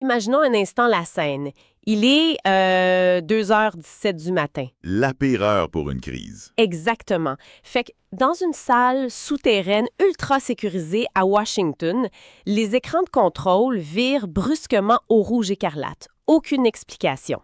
imaginons un instant la scène. Il est 2h17 du matin. La pire heure pour une crise. Exactement. Fait que dans une salle souterraine ultra sécurisée à Washington, les écrans de contrôle virent brusquement au rouge écarlate. Aucune explication.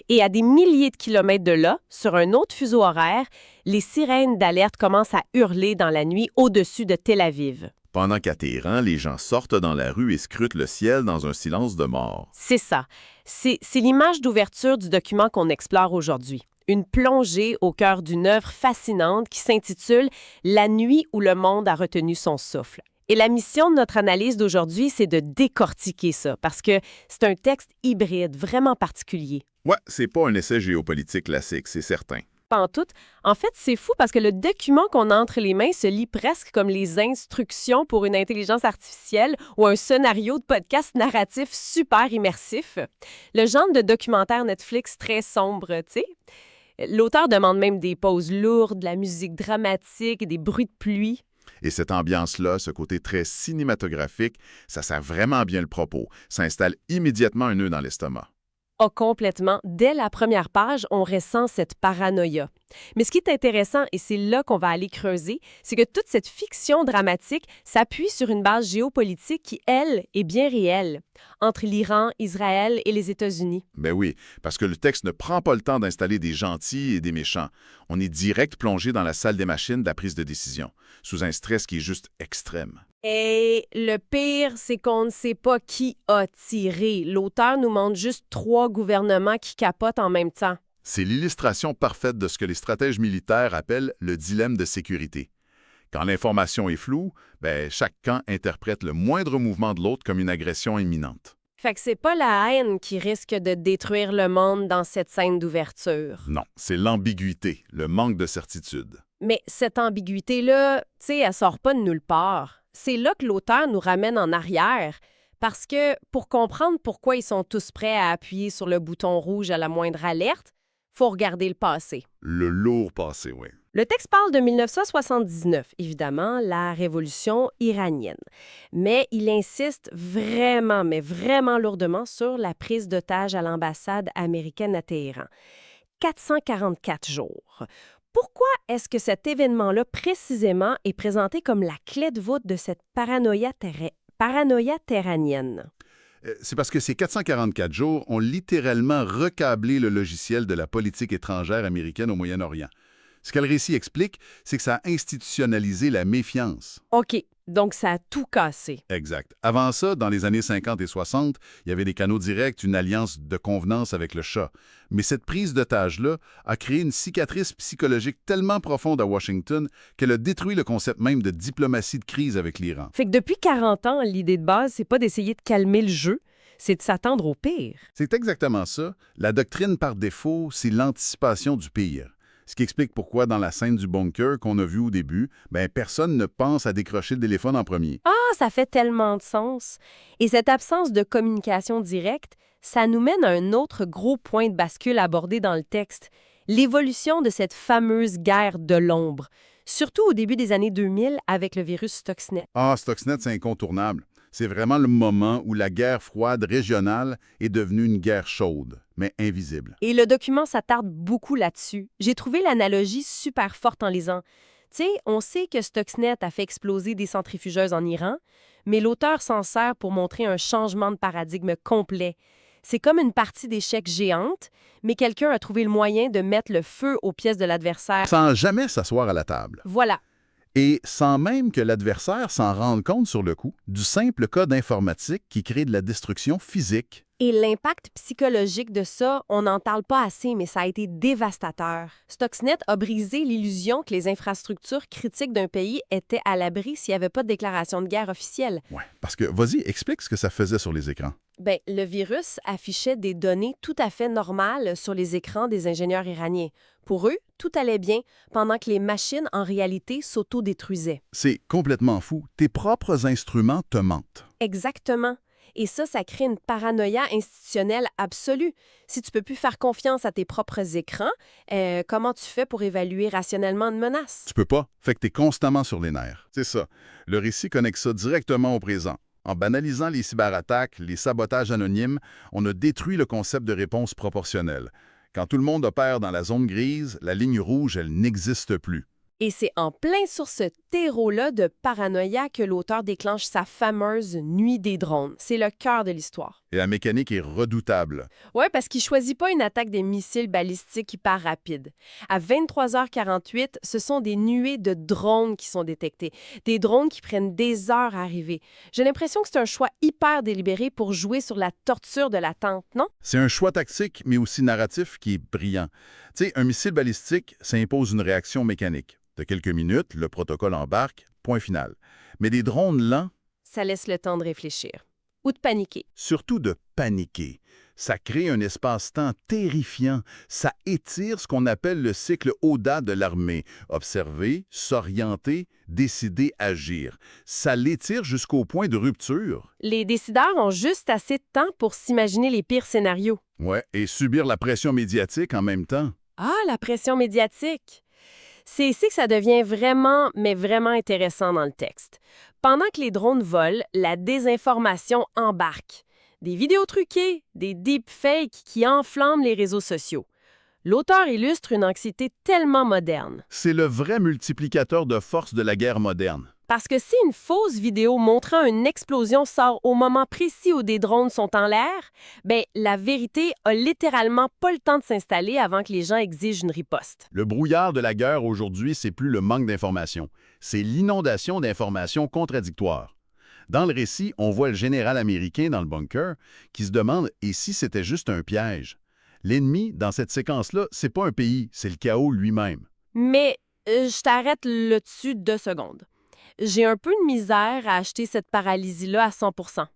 Et à des milliers de kilomètres de là, sur un autre fuseau horaire, les sirènes d'alerte commencent à hurler dans la nuit au-dessus de Tel Aviv. Pendant qu'à Téhéran, les gens sortent dans la rue et scrutent le ciel dans un silence de mort. C'est ça. C'est l'image d'ouverture du document qu'on explore aujourd'hui. Une plongée au cœur d'une œuvre fascinante qui s'intitule « La nuit où le monde a retenu son souffle ». Et la mission de notre analyse d'aujourd'hui, c'est de décortiquer ça, parce que c'est un texte hybride, vraiment particulier. Ouais, c'est pas un essai géopolitique classique, c'est certain. Pas en tout. En fait, c'est fou parce que le document qu'on a entre les mains se lit presque comme les instructions pour une intelligence artificielle ou un scénario de podcast narratif super immersif. Le genre de documentaire Netflix très sombre, tu sais. L'auteur demande même des pauses lourdes, de la musique dramatique et des bruits de pluie. Et cette ambiance-là, ce côté très cinématographique, ça sert vraiment bien le propos. Ça installe immédiatement un nœud dans l'estomac. Oh, complètement. Dès la première page, on ressent cette paranoïa. Mais ce qui est intéressant, et c'est là qu'on va aller creuser, c'est que toute cette fiction dramatique s'appuie sur une base géopolitique qui, elle, est bien réelle, entre l'Iran, Israël et les États-Unis. Ben oui, parce que le texte ne prend pas le temps d'installer des gentils et des méchants. On est direct plongé dans la salle des machines de la prise de décision, sous un stress qui est juste extrême. Et le pire, c'est qu'on ne sait pas qui a tiré. L'auteur nous montre juste 3 gouvernements qui capotent en même temps. C'est l'illustration parfaite de ce que les stratèges militaires appellent le dilemme de sécurité. Quand l'information est floue, chaque camp interprète le moindre mouvement de l'autre comme une agression imminente. Fait que c'est pas la haine qui risque de détruire le monde dans cette scène d'ouverture. Non, c'est l'ambiguïté, le manque de certitude. Mais cette ambiguïté-là, tu sais, elle sort pas de nulle part. C'est là que l'auteur nous ramène en arrière, parce que pour comprendre pourquoi ils sont tous prêts à appuyer sur le bouton rouge à la moindre alerte, faut regarder le passé. Le lourd passé, oui. Le texte parle de 1979, évidemment, la révolution iranienne. Mais il insiste vraiment, mais vraiment lourdement sur la prise d'otage à l'ambassade américaine à Téhéran. 444 jours. Pourquoi est-ce que cet événement-là, précisément, est présenté comme la clé de voûte de cette paranoïa téhranienne? C'est parce que ces 444 jours ont littéralement recablé le logiciel de la politique étrangère américaine au Moyen-Orient. Ce que le récit explique, c'est que ça a institutionnalisé la méfiance. OK, donc ça a tout cassé. Exact. Avant ça, dans les années 50 et 60, il y avait des canaux directs, une alliance de convenance avec le Shah. Mais cette prise d'otage-là a créé une cicatrice psychologique tellement profonde à Washington qu'elle a détruit le concept même de diplomatie de crise avec l'Iran. Fait que depuis 40 ans, l'idée de base, c'est pas d'essayer de calmer le jeu, c'est de s'attendre au pire. C'est exactement ça. La doctrine par défaut, c'est l'anticipation du pire. Ce qui explique pourquoi, dans la scène du bunker qu'on a vue au début, personne ne pense à décrocher le téléphone en premier. Ah, ça fait tellement de sens. Et cette absence de communication directe, ça nous mène à un autre gros point de bascule abordé dans le texte, l'évolution de cette fameuse guerre de l'ombre, surtout au début des années 2000 avec le virus Stuxnet. Ah, Stuxnet, c'est incontournable. C'est vraiment le moment où la guerre froide régionale est devenue une guerre chaude, mais invisible. Et le document s'attarde beaucoup là-dessus. J'ai trouvé l'analogie super forte en lisant. Tu sais, on sait que Stuxnet a fait exploser des centrifugeuses en Iran, mais l'auteur s'en sert pour montrer un changement de paradigme complet. C'est comme une partie d'échecs géante, mais quelqu'un a trouvé le moyen de mettre le feu aux pièces de l'adversaire. Sans jamais s'asseoir à la table. Voilà. Et sans même que l'adversaire s'en rende compte sur le coup, du simple code informatique qui crée de la destruction physique. Et l'impact psychologique de ça, on n'en parle pas assez, mais ça a été dévastateur. Stuxnet a brisé l'illusion que les infrastructures critiques d'un pays étaient à l'abri s'il n'y avait pas de déclaration de guerre officielle. Ouais, parce que, vas-y, explique ce que ça faisait sur les écrans. Le virus affichait des données tout à fait normales sur les écrans des ingénieurs iraniens. Pour eux, tout allait bien, pendant que les machines, en réalité, s'autodétruisaient. C'est complètement fou. Tes propres instruments te mentent. Exactement. Et ça crée une paranoïa institutionnelle absolue. Si tu peux plus faire confiance à tes propres écrans, comment tu fais pour évaluer rationnellement une menace? Tu peux pas. Fait que t'es constamment sur les nerfs. C'est ça. Le récit connecte ça directement au présent. En banalisant les cyberattaques, les sabotages anonymes, on a détruit le concept de réponse proportionnelle. Quand tout le monde opère dans la zone grise, la ligne rouge, elle n'existe plus. Et c'est en plein sur ce terreau-là de paranoïa que l'auteur déclenche sa fameuse Nuit des drones. C'est le cœur de l'histoire. Et la mécanique est redoutable. Ouais, parce qu'il choisit pas une attaque des missiles balistiques hyper rapides. À 23h48, ce sont des nuées de drones qui sont détectés. Des drones qui prennent des heures à arriver. J'ai l'impression que c'est un choix hyper délibéré pour jouer sur la torture de l'attente, non? C'est un choix tactique, mais aussi narratif qui est brillant. Tu sais, un missile balistique, ça impose une réaction mécanique. De quelques minutes, le protocole embarque, point final. Mais des drones lents, Ça laisse le temps de réfléchir. Ou de paniquer. surtout de paniquer. Ça crée un espace-temps terrifiant. Ça étire ce qu'on appelle le cycle ODA de l'armée. Observer, s'orienter, décider, agir. Ça l'étire jusqu'au point de rupture. Les décideurs ont juste assez de temps pour s'imaginer les pires scénarios. Ouais, et subir la pression médiatique en même temps. Ah, la pression médiatique! C'est ici que ça devient vraiment, mais vraiment intéressant dans le texte. Pendant que les drones volent, la désinformation embarque. Des vidéos truquées, des deepfakes qui enflamment les réseaux sociaux. L'auteur illustre une anxiété tellement moderne. C'est le vrai multiplicateur de force de la guerre moderne. Parce que si une fausse vidéo montrant une explosion sort au moment précis où des drones sont en l'air, ben la vérité a littéralement pas le temps de s'installer avant que les gens exigent une riposte. Le brouillard de la guerre aujourd'hui, c'est plus le manque d'informations, c'est l'inondation d'informations contradictoires. Dans le récit, on voit le général américain dans le bunker qui se demande « et si c'était juste un piège ?» L'ennemi, dans cette séquence-là, c'est pas un pays, c'est le chaos lui-même. Mais je t'arrête là-dessus 2 secondes. J'ai un peu de misère à acheter cette paralysie-là à 100%.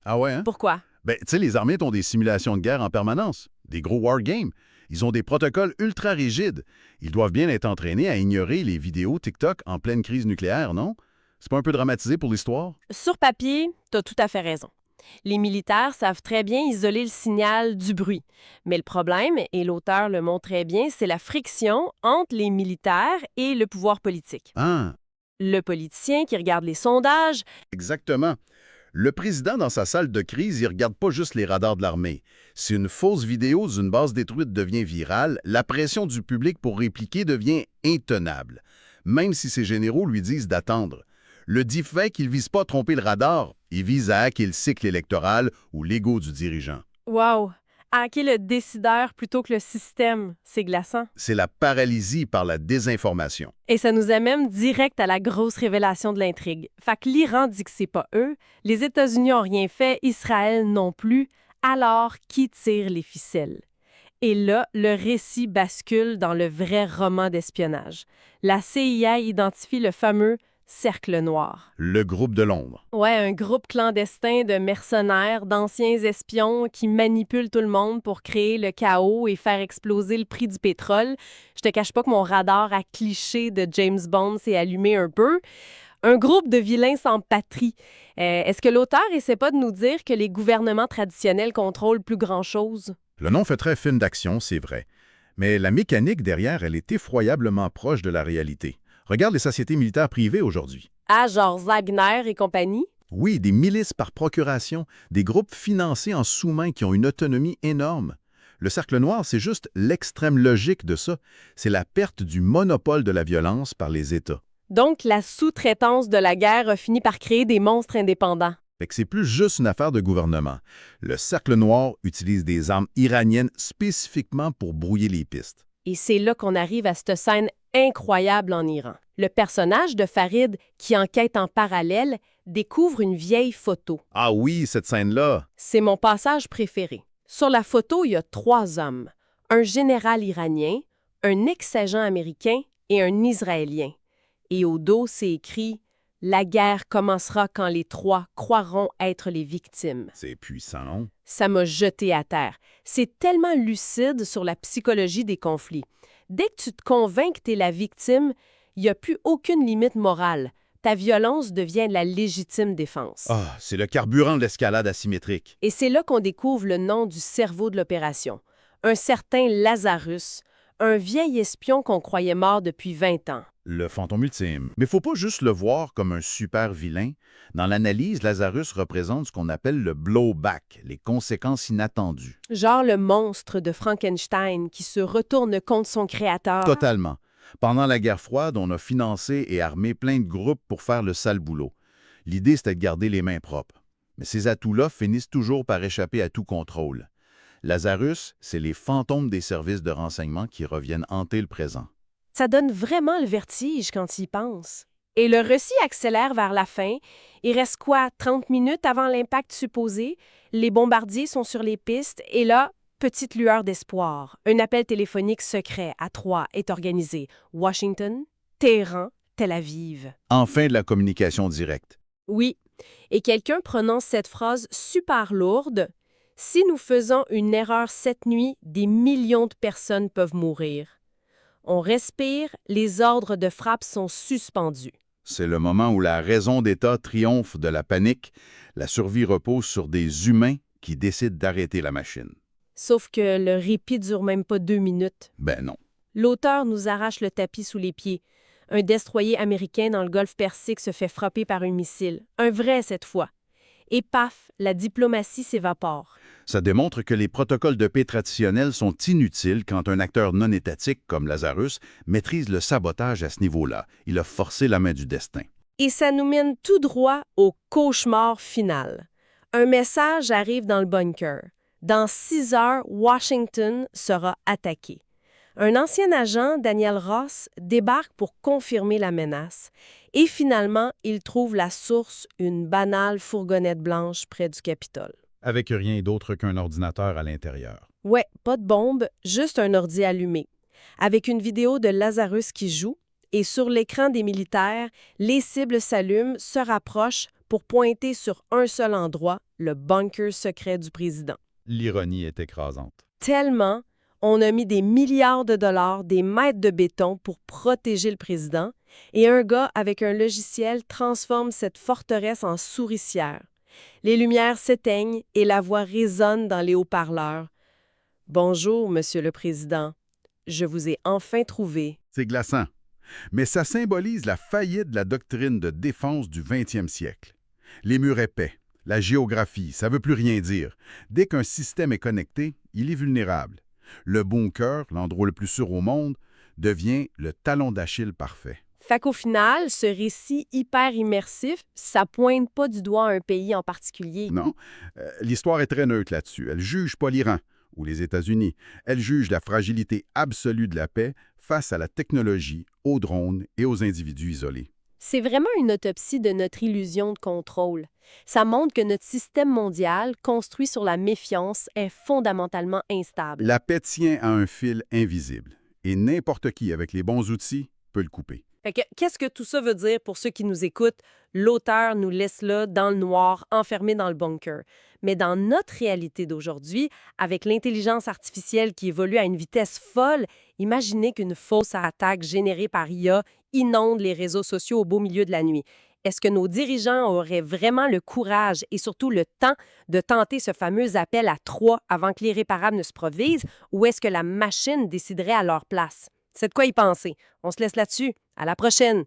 Ah ouais, hein? Pourquoi? Ben, tu sais, les armées ont des simulations de guerre en permanence, des gros wargames. Ils ont des protocoles ultra rigides. Ils doivent bien être entraînés à ignorer les vidéos TikTok en pleine crise nucléaire, non? C'est pas un peu dramatisé pour l'histoire? Sur papier, t'as tout à fait raison. Les militaires savent très bien isoler le signal du bruit. Mais le problème, et l'auteur le montre très bien, c'est la friction entre les militaires et le pouvoir politique. Ah, Le politicien qui regarde les sondages, exactement. Le président, dans sa salle de crise, il regarde pas juste les radars de l'armée. Si une fausse vidéo d'une base détruite devient virale, la pression du public pour répliquer devient intenable, même si ses généraux lui disent d'attendre. Le deepfake, il vise pas à tromper le radar, il vise à hacker le cycle électoral ou l'ego du dirigeant. wow, hacker le décideur plutôt que le système, c'est glaçant. C'est la paralysie par la désinformation. Et ça nous amène direct à la grosse révélation de l'intrigue. Fait que l'Iran dit que c'est pas eux, les États-Unis n'ont rien fait, Israël non plus, alors qui tire les ficelles? Et là, le récit bascule dans le vrai roman d'espionnage. La CIA identifie le fameux Cercle Noir. Le groupe de l'ombre. Ouais, un groupe clandestin de mercenaires, d'anciens espions qui manipulent tout le monde pour créer le chaos et faire exploser le prix du pétrole. Je te cache pas que mon radar à cliché de James Bond s'est allumé un peu. Un groupe de vilains sans patrie. Est-ce que l'auteur essaie pas de nous dire que les gouvernements traditionnels contrôlent plus grand-chose? Le nom fait très film d'action, c'est vrai. Mais la mécanique derrière, elle est effroyablement proche de la réalité. Regarde les sociétés militaires privées aujourd'hui. Ah, genre Wagner et compagnie? Oui, des milices par procuration, des groupes financés en sous-main qui ont une autonomie énorme. Le cercle noir, c'est juste l'extrême logique de ça. C'est la perte du monopole de la violence par les États. Donc, la sous-traitance de la guerre a fini par créer des monstres indépendants. Fait que c'est plus juste une affaire de gouvernement. Le cercle noir utilise des armes iraniennes spécifiquement pour brouiller les pistes. Et c'est là qu'on arrive à cette scène incroyable en Iran. Le personnage de Farid, qui enquête en parallèle, découvre une vieille photo. Ah oui, cette scène-là! C'est mon passage préféré. Sur la photo, il y a 3 hommes. Un général iranien, un ex-agent américain et un Israélien. Et au dos, c'est écrit « La guerre commencera quand les 3 croiront être les victimes ». C'est puissant, non? Ça m'a jeté à terre. C'est tellement lucide sur la psychologie des conflits. Dès que tu te convaincs que tu es la victime, il n'y a plus aucune limite morale. Ta violence devient la légitime défense. Ah, c'est le carburant de l'escalade asymétrique. Et c'est là qu'on découvre le nom du cerveau de l'opération. Un certain Lazarus, un vieil espion qu'on croyait mort depuis 20 ans. Le fantôme ultime. Mais faut pas juste le voir comme un super vilain. Dans l'analyse, Lazarus représente ce qu'on appelle le blowback, les conséquences inattendues. Genre le monstre de Frankenstein qui se retourne contre son créateur. Totalement. Pendant la guerre froide, on a financé et armé plein de groupes pour faire le sale boulot. L'idée, c'était de garder les mains propres. Mais ces atouts-là finissent toujours par échapper à tout contrôle. Lazarus, c'est les fantômes des services de renseignement qui reviennent hanter le présent. Ça donne vraiment le vertige quand il y pense. Et le récit accélère vers la fin. Il reste quoi, 30 minutes avant l'impact supposé? Les bombardiers sont sur les pistes et là, petite lueur d'espoir. Un appel téléphonique secret à 3 est organisé. Washington, Téhéran, Tel Aviv. Enfin, de la communication directe. Oui, et quelqu'un prononce cette phrase super lourde. Si nous faisons une erreur cette nuit, des millions de personnes peuvent mourir. On respire, les ordres de frappe sont suspendus. C'est le moment où la raison d'État triomphe de la panique. La survie repose sur des humains qui décident d'arrêter la machine. Sauf que le répit dure même pas 2 minutes. Ben non. L'auteur nous arrache le tapis sous les pieds. Un destroyer américain dans le golfe Persique se fait frapper par un missile. Un vrai cette fois. Et paf, la diplomatie s'évapore. Ça démontre que les protocoles de paix traditionnels sont inutiles quand un acteur non étatique comme Lazarus maîtrise le sabotage à ce niveau-là. Il a forcé la main du destin. Et ça nous mène tout droit au cauchemar final. Un message arrive dans le bunker. Dans 6 heures, Washington sera attaqué. Un ancien agent, Daniel Ross, débarque pour confirmer la menace. Et finalement, il trouve la source, une banale fourgonnette blanche près du Capitole. Avec rien d'autre qu'un ordinateur à l'intérieur. Ouais, pas de bombe, juste un ordi allumé. Avec une vidéo de Lazarus qui joue, et sur l'écran des militaires, les cibles s'allument, se rapprochent pour pointer sur un seul endroit, le bunker secret du président. L'ironie est écrasante. Tellement, on a mis des milliards de dollars, des mètres de béton pour protéger le président, et un gars avec un logiciel transforme cette forteresse en souricière. Les lumières s'éteignent et la voix résonne dans les haut-parleurs. « Bonjour, Monsieur le Président. Je vous ai enfin trouvé. » C'est glaçant. Mais ça symbolise la faillite de la doctrine de défense du 20e siècle. Les murs épais, la géographie, ça ne veut plus rien dire. Dès qu'un système est connecté, il est vulnérable. Le bunker, l'endroit le plus sûr au monde, devient le talon d'Achille parfait. Fait qu'au final, ce récit hyper immersif, ça pointe pas du doigt un pays en particulier. Non, l'histoire est très neutre là-dessus. Elle juge pas l'Iran ou les États-Unis. Elle juge la fragilité absolue de la paix face à la technologie, aux drones et aux individus isolés. C'est vraiment une autopsie de notre illusion de contrôle. Ça montre que notre système mondial, construit sur la méfiance, est fondamentalement instable. La paix tient à un fil invisible et n'importe qui, avec les bons outils, peut le couper. Fait que, qu'est-ce que tout ça veut dire pour ceux qui nous écoutent? L'auteur nous laisse là, dans le noir, enfermés dans le bunker. Mais dans notre réalité d'aujourd'hui, avec l'intelligence artificielle qui évolue à une vitesse folle, imaginez qu'une fausse attaque générée par IA inonde les réseaux sociaux au beau milieu de la nuit. Est-ce que nos dirigeants auraient vraiment le courage et surtout le temps de tenter ce fameux appel à 3 avant que l'irréparable ne se produise, ou est-ce que la machine déciderait à leur place? C'est de quoi y penser. On se laisse là-dessus. À la prochaine!